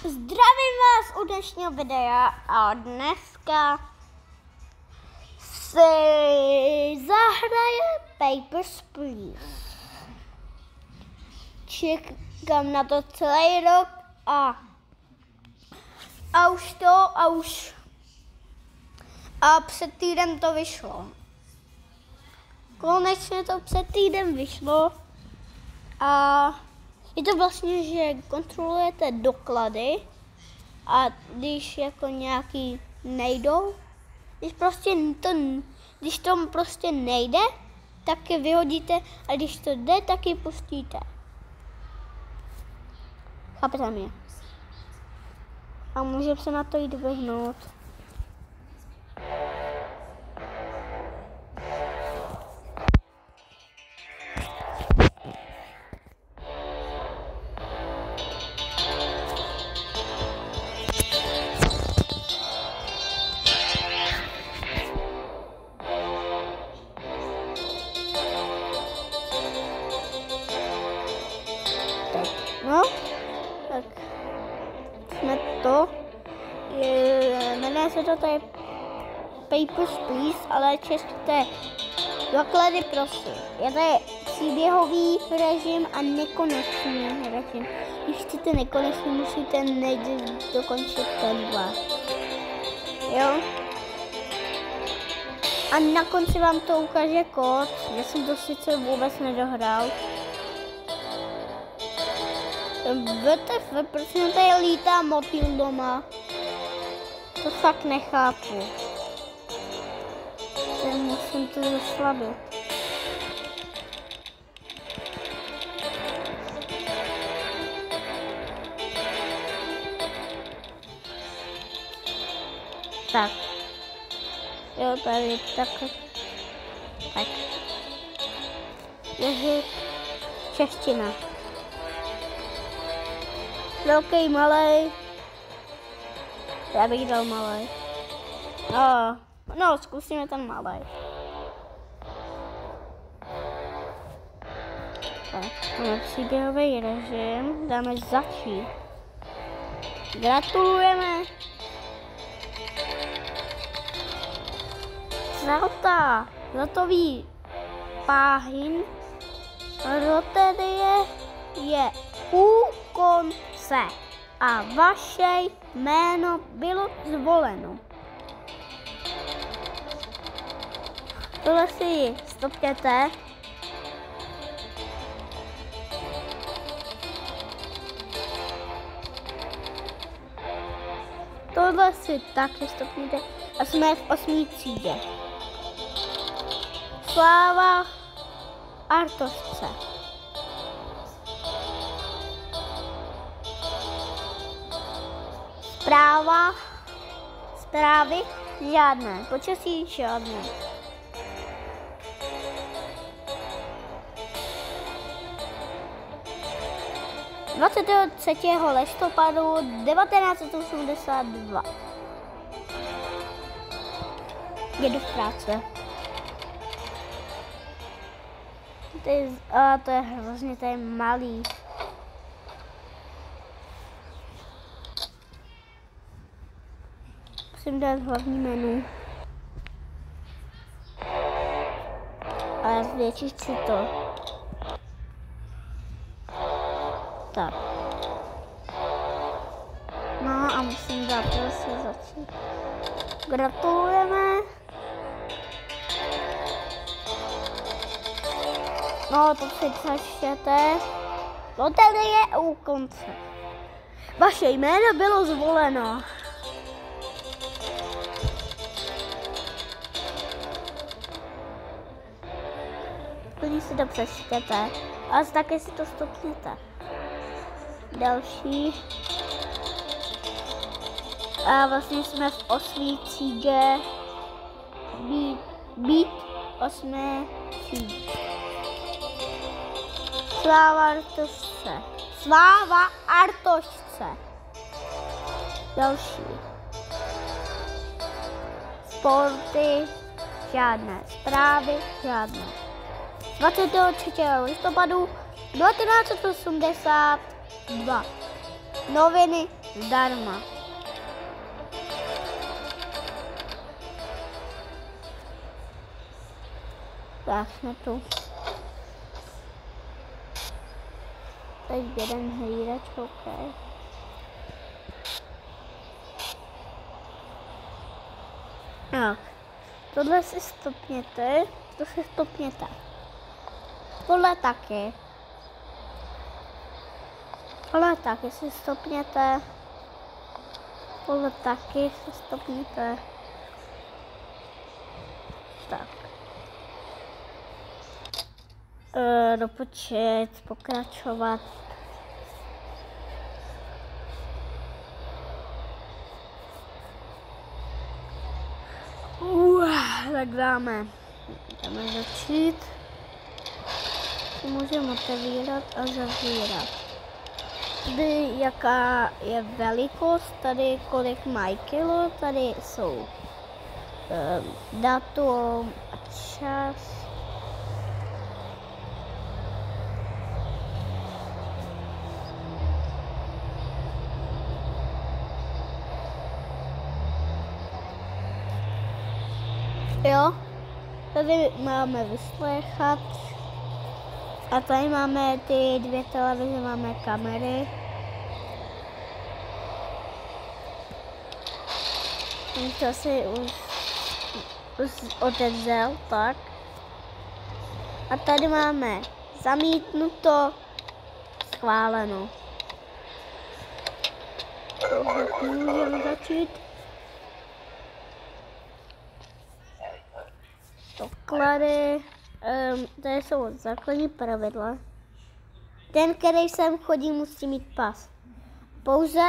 Zdravím vás u dnešního videa a dneska si zahraje Papers, Please. Čekám na to celý rok a před týden to vyšlo. Konečně to před týden vyšlo a je to vlastně, že kontrolujete doklady a když jako nějaký nejdou, když to prostě nejde, tak je vyhodíte a když to jde, tak ji pustíte. Chápete mě? A můžeme se na to jít vyhnout. No, tak jsme to. Jmenuje se to tady Papers, Please, ale česky to je doklady, prosím. Je to příběhový režim a nekonečný režim. Když chcete nekonečný, musíte nejdřív dokončit tenhle. Jo? A na konci vám to ukáže kód. Já jsem to sice vůbec nedohrál. Proč mi tady lítá motýl doma? To fakt nechápu. Musím to zaslabit. Tak. Jo, tady tak. Je čeština. Velký, malej. Já bych dal malej. No, zkusíme ten malej. Tak, máme příběhový režim. Dáme začít. Gratulujeme. Zlatový páhin loterie je u konce a vaše jméno bylo zvoleno. Tohle si stopněte. Tohle si taky stopněte a jsme v 8. třídě. Sláva Artosce. Zprávy žádné, počasí žádné. 23. listopadu 1982. Jedu v práce. To je hrozně tady malý. Musím dát hlavní menu. A zvětšit si to. Tak. No a musím dát se začít. Gratulujeme. No to si přečtěte. Loterie u konce. Vaše jméno bylo zvoleno. Když si to přečtěte, ale také si to stopněte. Další. A vlastně jsme v 8. třídě. Být 8. třídě. Sláva Artošce. Další. Sporty žádné. Zprávy žádné. 23. listopadu 1982. noviny zdarma. Tak jsme tu. Teď jeden hlídač, ok. Tak, tohle si stopněte, to si stopněte. Tohle taky. Tohle taky si stopněte. Tohle taky si stopněte. Tak. Dopočet, pokračovat. Tak dáme začít. Můžeme otevírat a zavírat. Tady jaká je velikost, tady kolik mají kilo, tady jsou datum a čas. Jo, tady máme vyslechat a tady máme ty dvě televize, máme kamery. To si už otevřel, tak. A tady máme zamítnuto, schváleno. Můžeme začít. Doklady, tady jsou základní pravidla. Ten, který sem chodí, musí mít pas. Pouze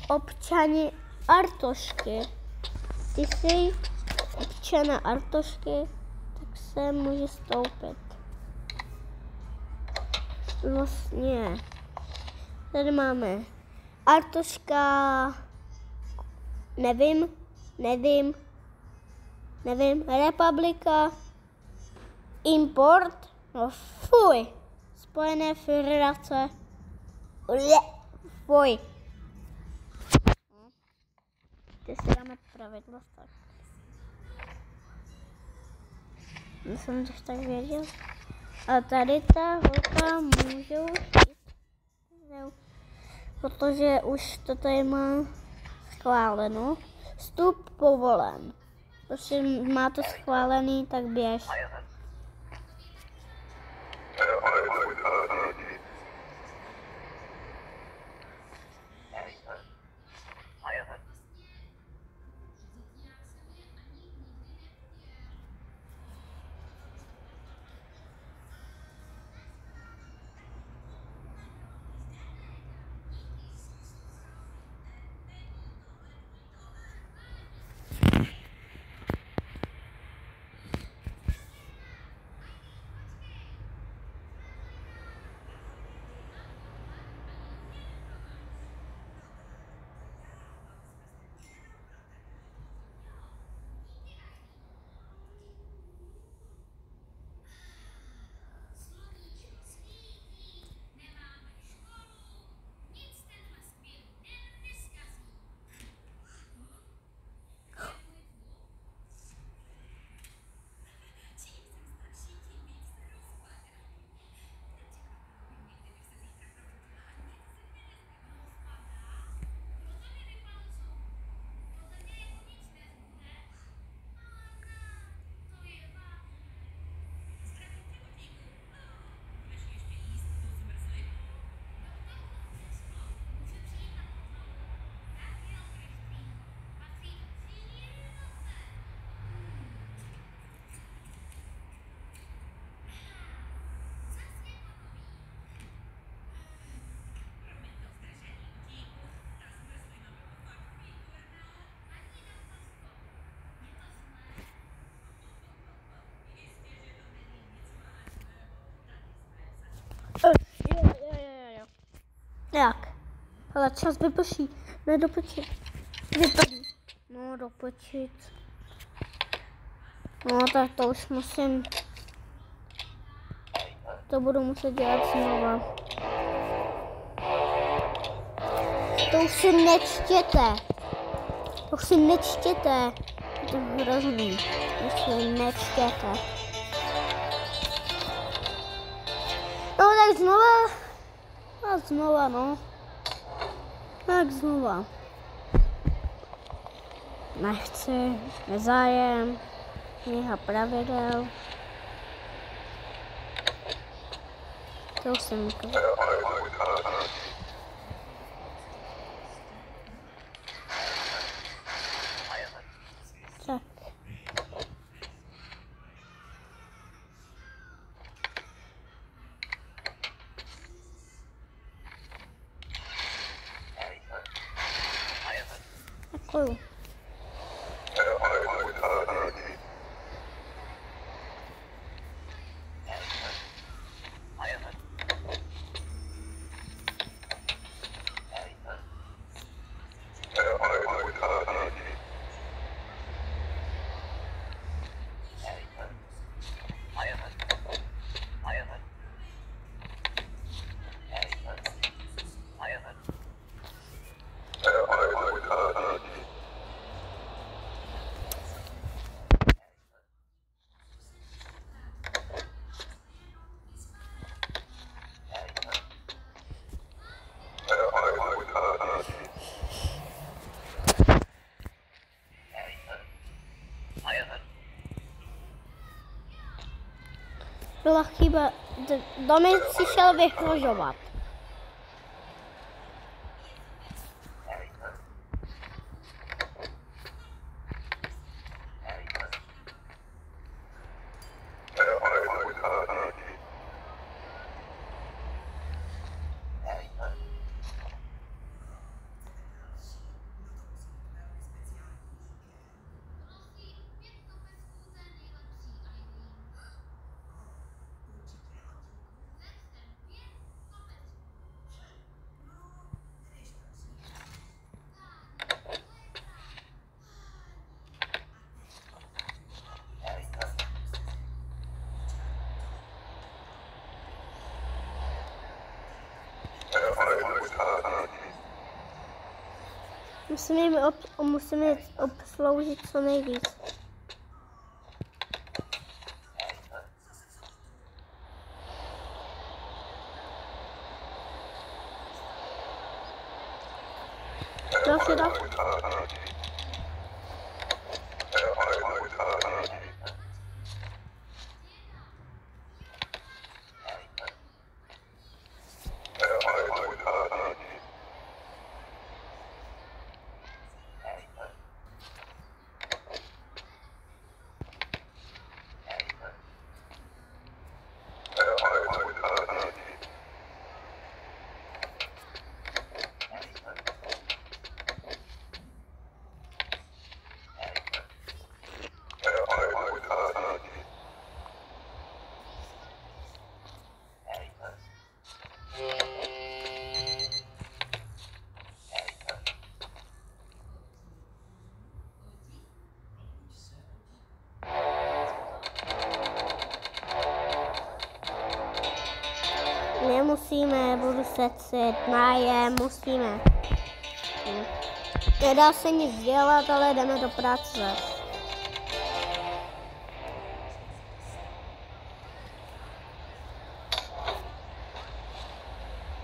občani Artošky. Ty jsi občana Artošky, tak sem může stoupit. Vlastně, tady máme Artoška, nevím, republika, import, no fuj, Spojené federace, fuj. Ty si dáme pravidla, tak. Jsem to tak věděl. A tady ta holka můžou jít, protože už to tady má schváleno. Vstup povolen. Protože má to schválený, tak běž. Jo. Tak, ale čas vyprší, ne dopočít. Vypadí. No, dopočít. No, tak to už musím. To budu muset dělat znova. To už si nečtěte. To už si nečtěte. To je hrozný. To si nečtěte. No tak znova. A znova, no. Tak znova. Nechci, nezájem, kniha pravidel. To už jsem ukázal. Tak. Děkuju. Byla chyba, Dominik si šel vyhrožovat. Musíme obsloužit co nejvíc. Další. Nemusíme, budu se cít, musíme. Nedá se nic dělat, ale jdeme do práce.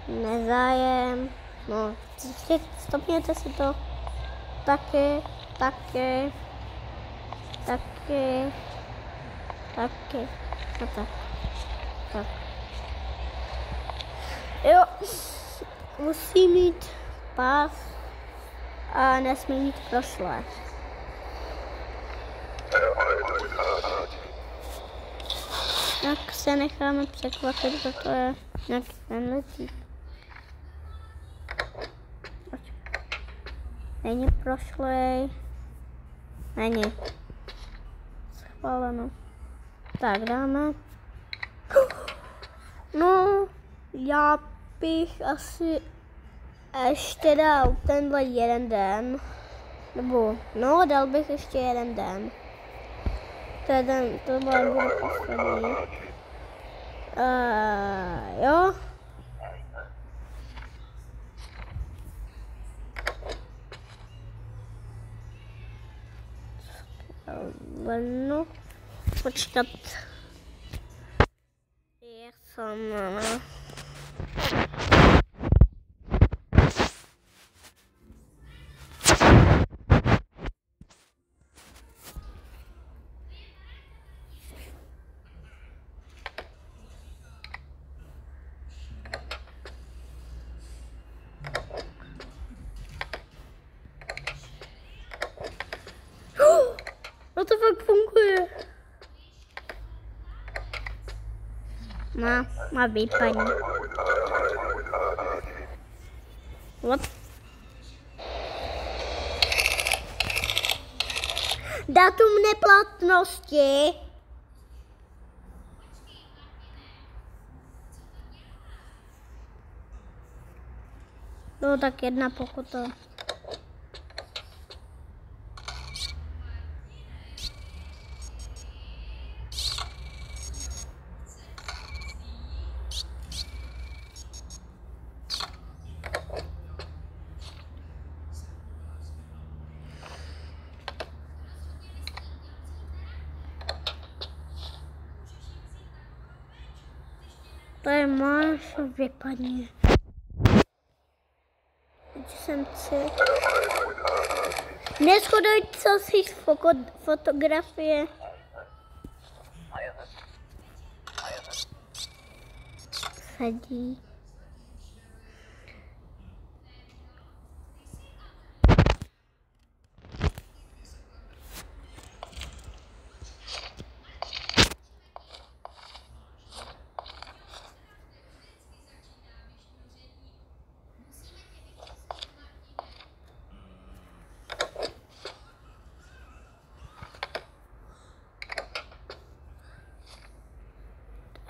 Nezájem, no, stopněte si to. Taky. No tak. Jo, musí mít pás a nesmí mít prošlé. Tak se necháme překvapit, že to je nějaký tenhle typ. Není prošlej. Není. Schváleno. Tak dáme. No, já bych asi ještě dal tenhle jeden den. Nebo, no, dal bych ještě jeden den. Tohle bude poslední. Jo. Ven, počkat. Já jsem no to fakt funguje. Má vypaní. What? Datum neplatnosti. No tak 1 pokuta. Tady máš vypadně. Jsem si. Neschoduj, co si fotografie. Sedí.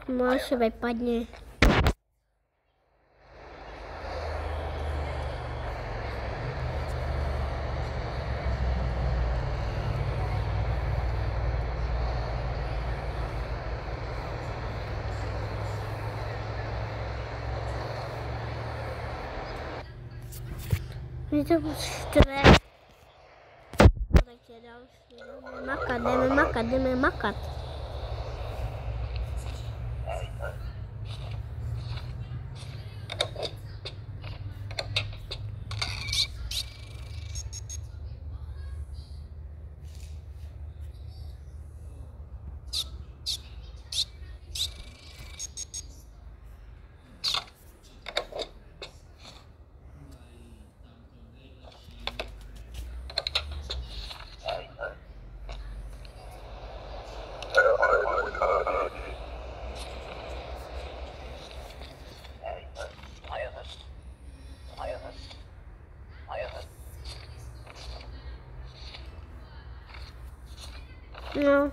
Máš vypadně. Mě to štve. Takže další. Jdeme makat. No.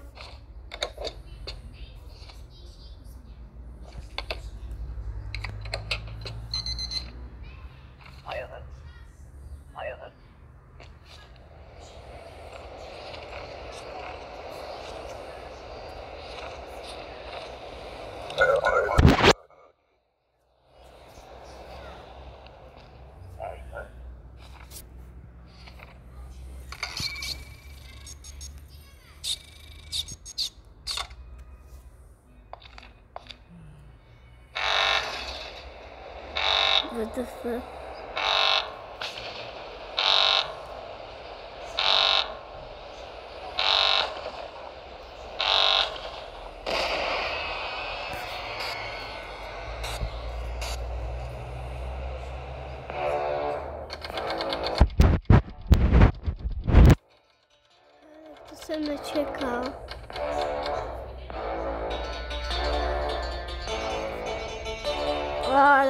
WTF. To jsem nečekal.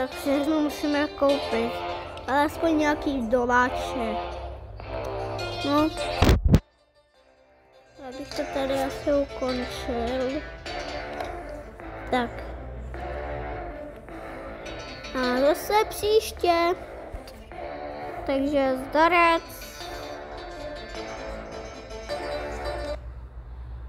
Tak všechno musíme koupit. Alespoň nějaký doláče. No. Abych to tady asi ukončil. Tak. A zase příště. Takže zdarec.